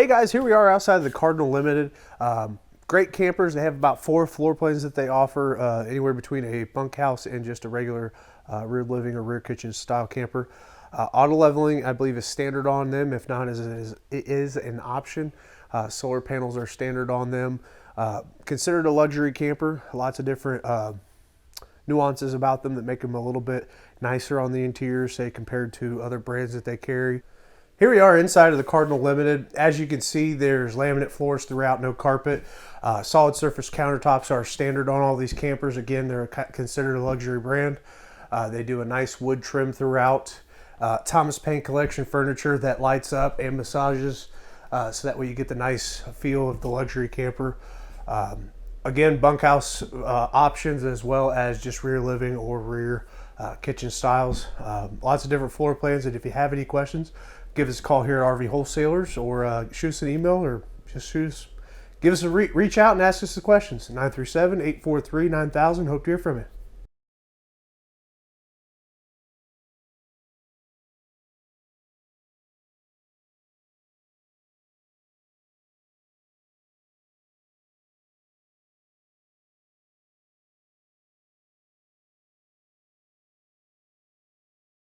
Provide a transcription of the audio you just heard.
Hey guys, here we are outside of the Cardinal Limited. Great campers. They have about 4 floor plans that they offer, anywhere between a bunkhouse and just a regular rear living or rear kitchen style camper. Auto leveling, I believe, is standard on them. If not, it is an option. Solar panels are standard on them. Considered a luxury camper. Lots of different nuances about them that make them a little bit nicer on the interior, say, compared to other brands that they carry. Here we are inside of the Cardinal Limited. As you can see, there's laminate floors throughout, no carpet. Solid surface countertops are standard on all these campers. Again, they're considered a luxury brand. They do a nice wood trim throughout. Thomas Paine collection furniture that lights up and massages, so that way you get the nice feel of the luxury camper. Again, bunkhouse options as well as just rear living or rear kitchen styles. Lots of different floor plans, and if you have any questions, give us a call here at RV Wholesalers, or shoot us an email, or just give us a reach out and ask us the questions. 937-843-9000. Hope to hear from you.